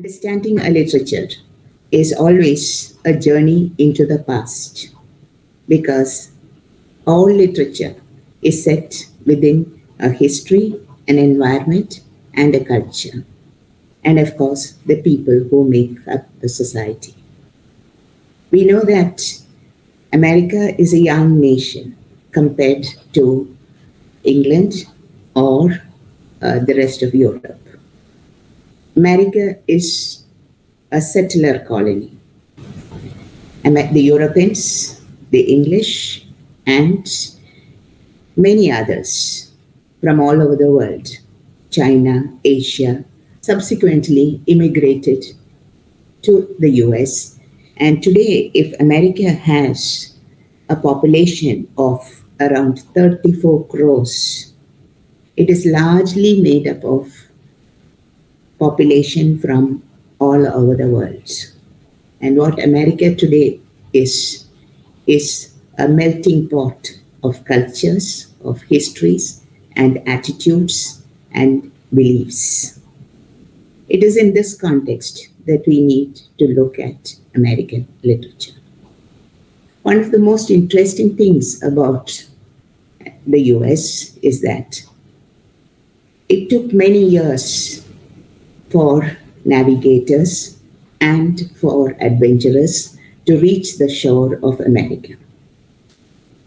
Understanding a literature is always a journey into the past because all literature is set within a history, an environment, and a culture. And of course, the people who make up the society. We know that America is a young nation compared to England or the rest of Europe. America is a settler colony. The Europeans, the English, and many others from all over the world, China, Asia, subsequently immigrated to the US. And today, if America has a population of around 34 crores, it is largely made up of population from all over the world. And what America today is a melting pot of cultures, of histories, and attitudes and beliefs. It is in this context that we need to look at American literature. One of the most interesting things about the US is that it took many years for navigators and for adventurers to reach the shore of America.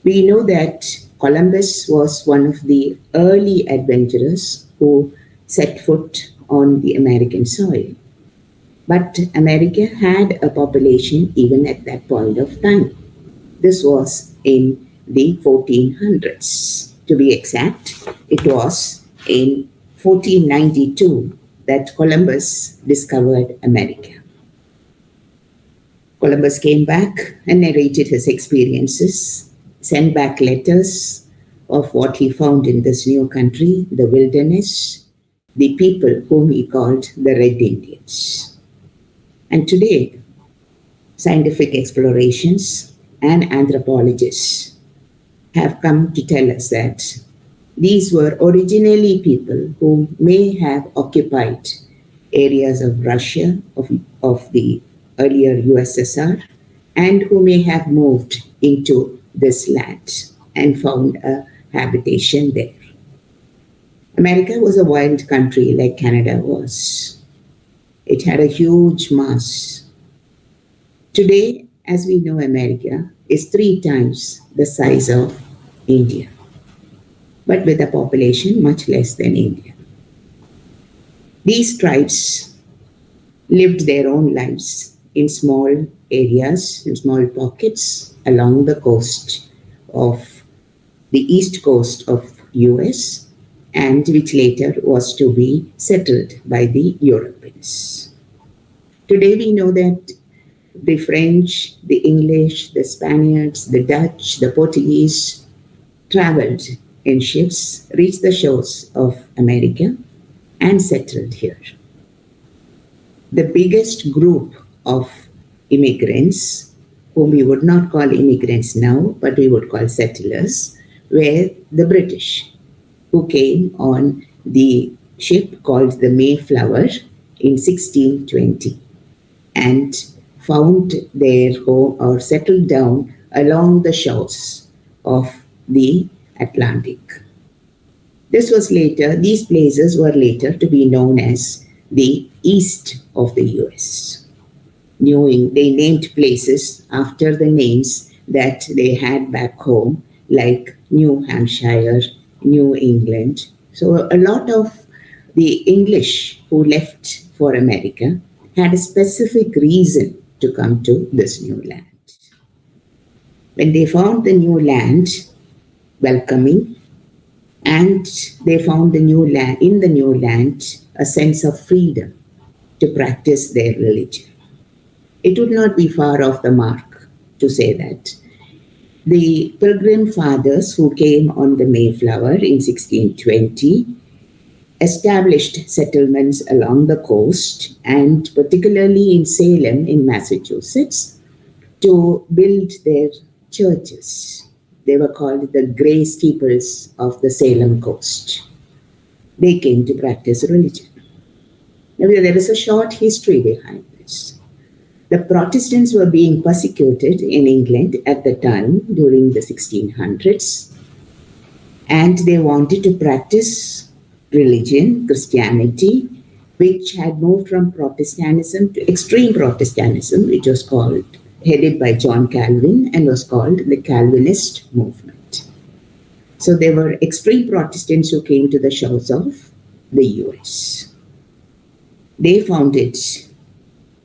We know that Columbus was one of the early adventurers who set foot on the American soil. But America had a population even at that point of time. This was in the 1400s. To be exact, it was in 1492 that Columbus discovered America. Columbus came back and narrated his experiences, sent back letters of what he found in this new country, the wilderness, the people whom he called the Red Indians. And today, scientific explorations and anthropologists have come to tell us that these were originally people who may have occupied areas of Russia, of the earlier USSR, and who may have moved into this land and found a habitation there. America was a wild country like Canada was. It had a huge mass. Today, as we know, America is 3 times the size of India, but with a population much less than India. These tribes lived their own lives in small areas, in small pockets along the coast of the east coast of US, and which later was to be settled by the Europeans. Today we know that the French, the English, the Spaniards, the Dutch, the Portuguese traveled in ships, reached the shores of America, and settled here. The biggest group of immigrants, whom we would not call immigrants now, but we would call settlers, were the British, who came on the ship called the Mayflower in 1620 and found their home or settled down along the shores of the Atlantic. These places were later to be known as the east of the US. They named places after the names that they had back home, like New Hampshire, New England. So a lot of the English who left for America had a specific reason to come to this new land. When they found the new land welcoming, and they found in the new land a sense of freedom to practice their religion. It would not be far off the mark to say that the Pilgrim Fathers who came on the Mayflower in 1620 established settlements along the coast, and particularly in Salem in Massachusetts, to build their churches. They were called the Grey Steeples of the Salem coast. They came to practice religion. Now, there is a short history behind this. The Protestants were being persecuted in England at the time during the 1600s, and they wanted to practice religion, Christianity, which had moved from Protestantism to extreme Protestantism, which was called, headed by John Calvin, and was called the Calvinist movement. So there were extreme Protestants who came to the shores of the US. They founded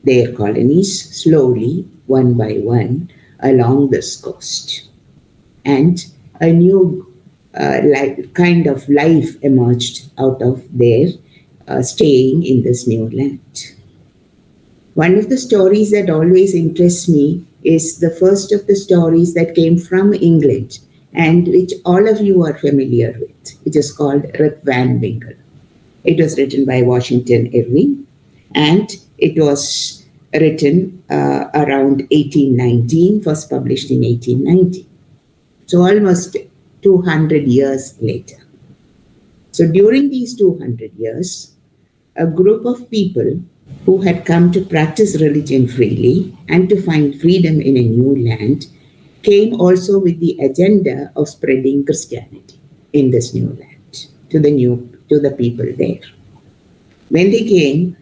their colonies slowly, one by one, along this coast. And a new kind of life emerged out of their staying in this new land. One of the stories that always interests me is the first of the stories that came from England and which all of you are familiar with. It is called Rip Van Winkle. It was written by Washington Irving, and it was written around 1819, first published in 1890. So almost 200 years later. So during these 200 years, a group of people who had come to practice religion freely and to find freedom in a new land came also with the agenda of spreading Christianity in this new land to the people there. When they came,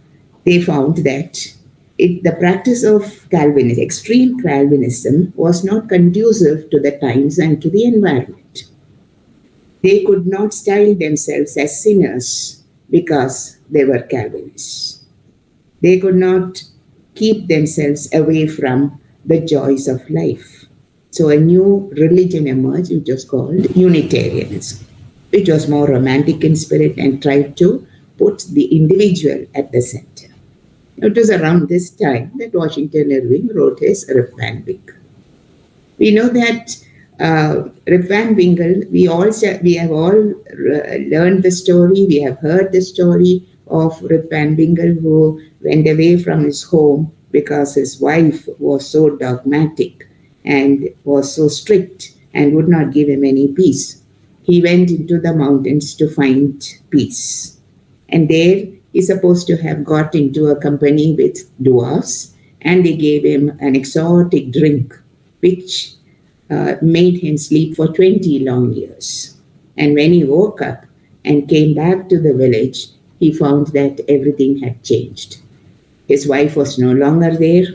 they found that the practice of Calvinism, extreme Calvinism, was not conducive to the times and to the environment. They could not style themselves as sinners because they were Calvinists. They could not keep themselves away from the joys of life. So a new religion emerged, which was called Unitarianism, which was more romantic in spirit and tried to put the individual at the center. It was around this time that Washington Irving wrote his Rip Van Winkle. We know that Rip Van Winkle, we have all learned the story, we have heard the story of Rip Van Winkle, who went away from his home because his wife was so dogmatic and was so strict and would not give him any peace. He went into the mountains to find peace. And there he's supposed to have got into a company with dwarfs, and they gave him an exotic drink, which made him sleep for 20 long years. And when he woke up and came back to the village, he found that everything had changed. His wife was no longer there.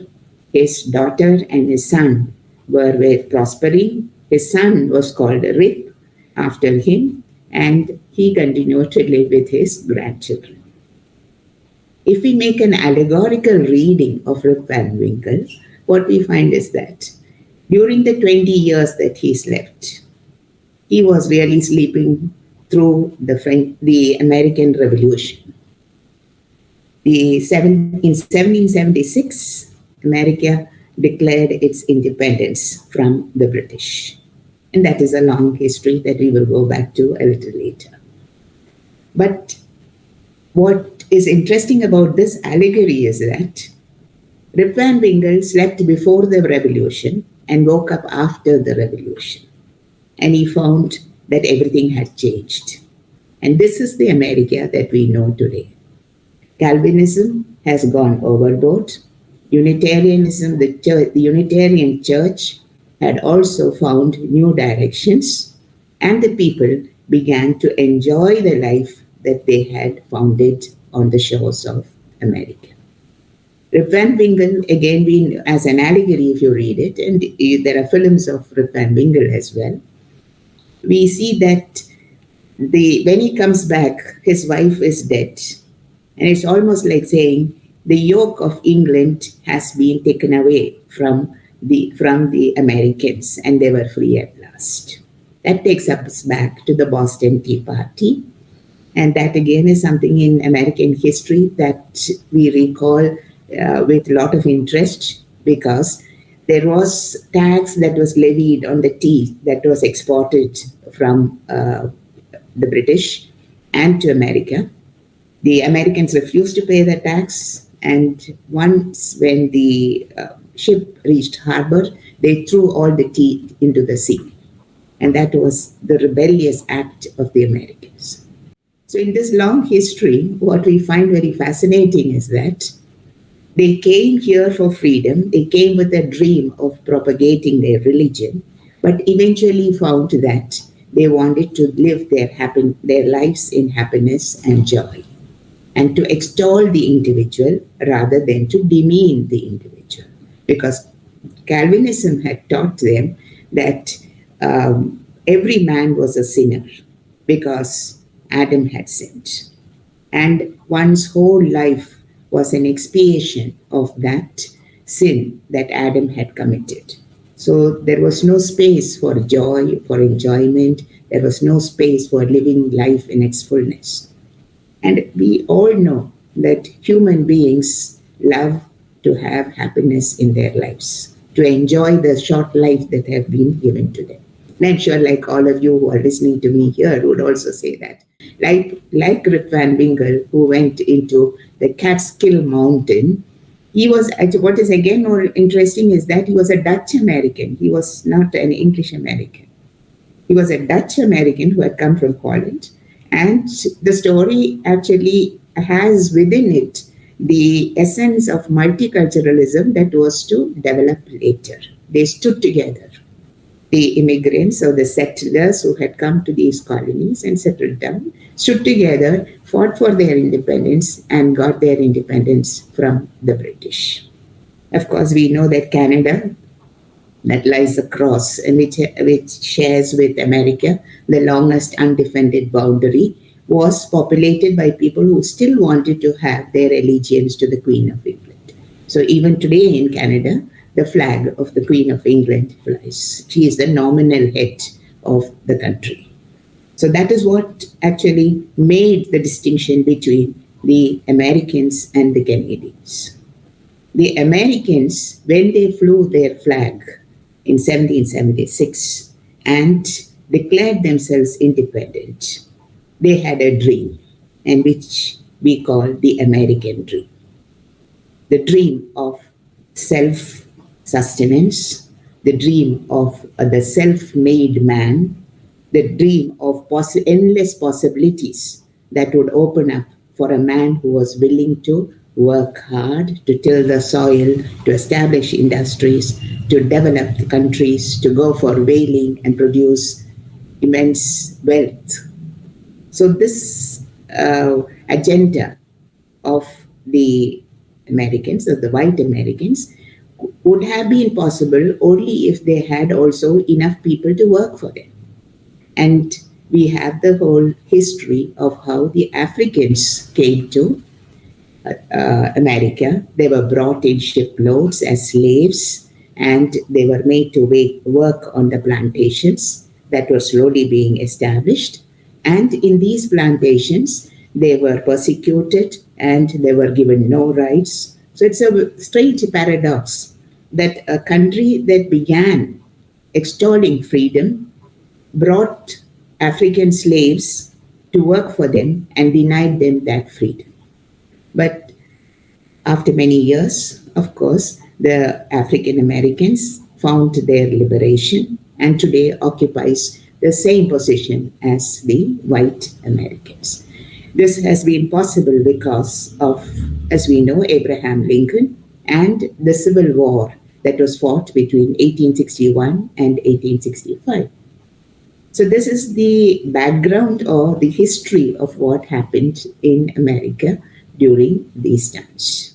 His daughter and his son were prospering. His son was called Rip after him, and he continued to live with his grandchildren. If we make an allegorical reading of Rip Van Winkle, what we find is that during the 20 years that he slept, he was really sleeping through the American Revolution. In 1776, America declared its independence from the British. And that is a long history that we will go back to a little later. But what is interesting about this allegory is that Rip Van Winkle slept before the revolution and woke up after the revolution. And he found that everything had changed. And this is the America that we know today. Calvinism has gone overboard. Unitarianism, the Unitarian Church, had also found new directions, and the people began to enjoy the life that they had founded on the shores of America. Rip Van Winkle, again, as an allegory, if you read it, and there are films of Rip Van Winkle as well, we see that when he comes back, his wife is dead. And it's almost like saying the yoke of England has been taken away from the Americans, and they were free at last. That takes us back to the Boston Tea Party. And that again is something in American history that we recall with a lot of interest, because there was tax that was levied on the tea that was exported from the British and to America. The Americans refused to pay the tax, and once when the ship reached harbor, they threw all the tea into the sea. And that was the rebellious act of the Americans. So in this long history, what we find very fascinating is that they came here for freedom. They came with a dream of propagating their religion, but eventually found that they wanted to live their lives in happiness and joy, and to extol the individual rather than to demean the individual. Because Calvinism had taught them that every man was a sinner because Adam had sinned. And one's whole life was an expiation of that sin that Adam had committed. So there was no space for joy, for enjoyment. There was no space for living life in its fullness. And we all know that human beings love to have happiness in their lives, to enjoy the short life that have been given to them. And I'm sure, like all of you who are listening to me here, would also say that. Like Rip Van Winkle, who went into the Catskill Mountain, he was, what is again more interesting is that he was a Dutch American. He was not an English American. He was a Dutch American who had come from Holland. And the story actually has within it the essence of multiculturalism that was to develop later. They stood together. The immigrants or the settlers who had come to these colonies and settled down stood together, fought for their independence, and got their independence from the British. Of course, we know that Canada, that lies across and which shares with America the longest undefended boundary, was populated by people who still wanted to have their allegiance to the Queen of England. So even today in Canada, the flag of the Queen of England flies. She is the nominal head of the country. So that is what actually made the distinction between the Americans and the Canadians. The Americans, when they flew their flag in 1776 and declared themselves independent, they had a dream, and which we call the American dream. The dream of self-sustenance, the dream of the self-made man, the dream of endless possibilities that would open up for a man who was willing to work hard, to till the soil, to establish industries, to develop the countries, to go for whaling and produce immense wealth. So this agenda of the Americans, of the white Americans, would have been possible only if they had also enough people to work for them. And we have the whole history of how the Africans came to America. They were brought in shiploads as slaves, and they were made to work on the plantations that were slowly being established. And in these plantations, they were persecuted and they were given no rights. So it's a strange paradox that a country that began extolling freedom brought African slaves to work for them and denied them that freedom. But after many years, of course, the African Americans found their liberation and today occupies the same position as the white Americans. This has been possible because of, as we know, Abraham Lincoln and the Civil War that was fought between 1861 and 1865. So this is the background or the history of what happened in America during these times.